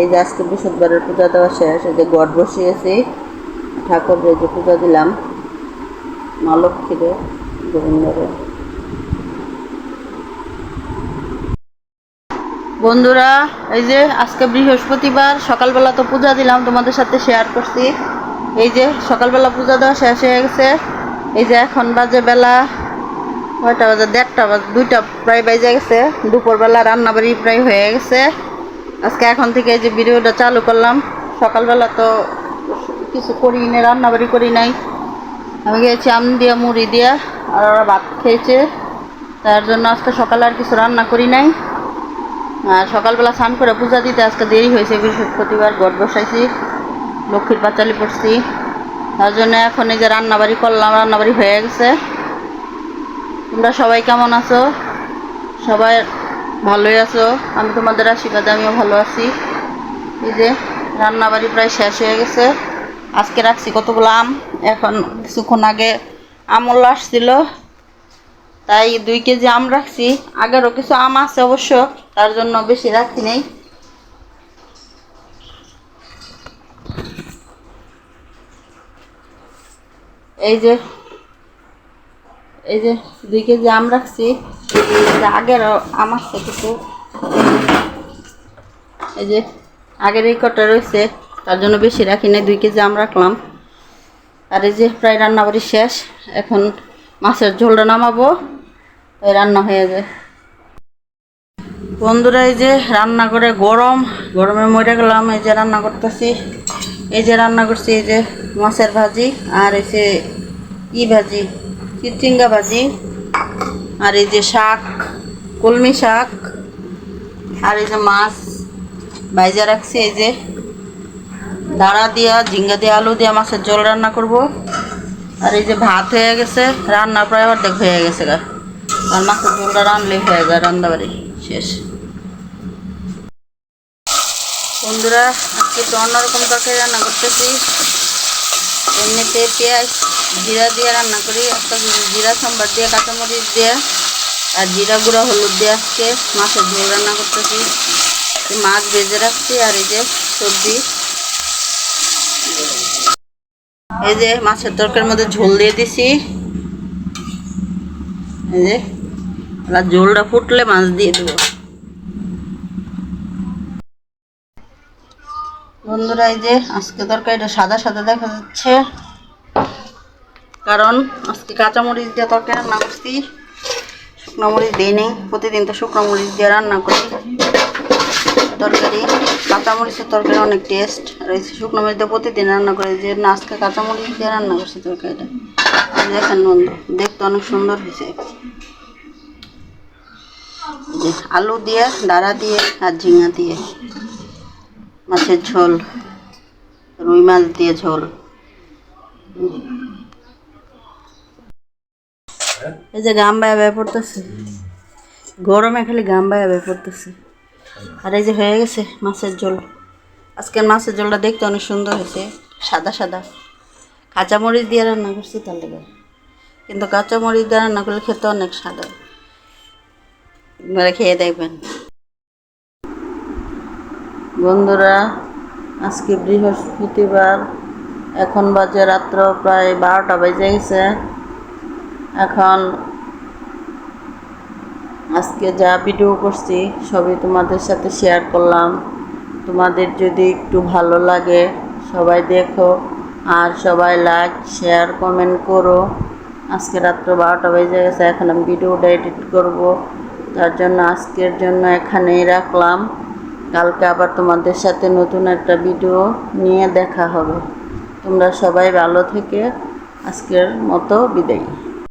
এই যে আজকে বৃহস্পতিবারের পূজা দেওয়া শেষ। এই যে ঘট বসিয়েছি, ঠাকুর যে পূজা দিলাম, মা লক্ষ্মীরে, গোবিন্দরে। বন্ধুরা, এই যে আজকে বৃহস্পতিবার, সকালবেলা তো পূজা দিলাম, তোমাদের সাথে শেয়ার করছি। এই যে সকালবেলা পূজা দেওয়া শেষ হয়ে গেছে। এই যে এখন বাজে বেলা কয়টা বাজে, 1:30 বাজে, 2টা প্রায় বেজে গেছে। দুপুরবেলা রান্নাবাড়ি প্রায় হয়ে গেছে। আজকে এখন থেকে এই যে ভিডিওটা চালু করলাম। সকালবেলা তো কিছু করি না, রান্নাবাড়ি করি নাই। আমি গিয়েছি আম দিয়া মুড়ি দিয়া, আর ওরা ভাত খেয়েছে, তার জন্য আজকে সকালে আর কিছু রান্না করি নাই। আর সকালবেলা স্নান করে পূজা দিতে আজকে দেরি হয়েছে, বৃহস্পতিবার ঘট বসাইছি, লক্ষ্মীর পাঁচালি পড়ছি, তার জন্য এখন এই যে রান্নাবাড়ি করলাম, রান্নাবাড়ি হয়ে গেছে। তোমরা সবাই কেমন আছো? সবাই ভালোই আছো? আমি তোমাদের আশীর্বাদে আমিও ভালো আছি। এই যে রান্নাবাড়ি প্রায় শেষ হয়ে গেছে। আজকে রাখছি কতগুলো আম, এখন কিছুক্ষণ আগে আমল আসছিল, তাই 2 কেজি আম রাখছি। আগেরও কিছু আম আছে অবশ্য, তার জন্য বেশি রাখি নেই। এই যে 2 কেজি আম রাখছি। আগের আম আছে কিছু, এই যে আগের এই কটা রয়েছে, তার জন্য বেশি রাখি নাই, 2 কেজি আম রাখলাম। আর এই যে প্রায় রান্নাবাড়ি শেষ, এখন মাছের ঝোলটা নামাবো, তাই রান্না হয়ে যায়। বন্ধুরা, এই যে রান্না করে গরমে মরে গেলাম। এই যে রান্না করতেছি, এই যে রান্না করছি, এই যে মাছের ভাজি, আর এই যে ভাজি, চিচিঙ্গা ভাজি, আর এই যে শাক, কলমি শাক, আর এই যে মাছ ভাজা রাখছি। এই যে দাঁড়া দিয়া, ঝিঙ্গা দিয়ে, আলু দিয়ে মাছের ঝোল রান্না করব। আর এই যে ভাত হয়ে গেছে, রান্না প্রায় অর্ধেক হয়ে গেছে গা, আর মাছের ঝোলটা রান্নলেই হয়ে যায়, রান্নাবাড়ি শেষ। বন্ধুরা, আজকে একটু অন্যরকম তরকারি রান্না করতেছি। এমনিতে পেঁয়াজ জিরা দিয়ে রান্না করি, একটা জিরা সম্বার দিয়ে, কাঁচামরিচ দিয়ে, আর জিরা গুঁড়া, হলুদ দিয়ে আজকে মাছের ঝোল রান্না করতেছি। মাছ ভেজে রাখছি, আর এই যে সবজি, এই যে মাছের তরকারির মধ্যে ঝোল দিয়ে দিছি। এই যে ঝোলটা ফুটলে মাছ দিয়ে দেবো। বন্ধুরা, এই যে আজকে তরকারিটা সাদা সাদা দেখা যাচ্ছে, কারণ আজকে কাঁচামরিচ দিয়ে তরকারি রান্না করছি, শুকনো মরিচ দিই নেই। প্রতিদিন তো শুকনো মরিচ দিয়ে রান্না করি তরকারি। কাঁচামরিচের তরকারি অনেক টেস্ট, আর এই শুকনো মরিচ দিয়ে প্রতিদিন রান্না করি, যে না আজকে কাঁচামরিচ দিয়ে রান্না করছি তরকারিটা। দেখেন বন্ধু, দেখতে অনেক সুন্দর হয়েছে। যে আলু দিয়ে, ডাঁড়া দিয়ে, আর ঝিঙা দিয়ে মাছের ঝোল, রুই মাছ দিয়ে ঝোল। এই যে গাম বায়া বায়া পড়তেছে, গরমে খালি গাম বায়া বায়া পড়তেছে। আর এই যে হয়ে গেছে মাছের ঝোল। আজকের মাছের ঝোলটা দেখতে অনেক সুন্দর হয়েছে, সাদা সাদা। কাঁচামরিচ দিয়ে রান্না করছি তার লেগে, কিন্তু কাঁচামরিচ দিয়ে রান্না করলে খেতে অনেক সাদা। আপনারা খেয়ে দেখবেন। বন্ধুরা, আজকে বৃহস্পতিবার, এখন বাজে রাত্র প্রায় 12টা বেজে গেছে। এখন আজকে যা ভিডিও করছি সবই তোমাদের সাথে শেয়ার করলাম। তোমাদের যদি একটু ভালো লাগে সবাই দেখো, আর সবাই লাইক, শেয়ার, কমেন্ট করো। আজকে রাত্র 12টা বেজে গেছে, এখন আমি ভিডিওটা এডিট করব, তার জন্য আজকের জন্য এখানেই রাখলাম। কালকে আবার তোমাদের সাথে নতুন একটা ভিডিও নিয়ে দেখা হবে। তোমরা সবাই ভালো থেকে আজকের মতো বিদায়।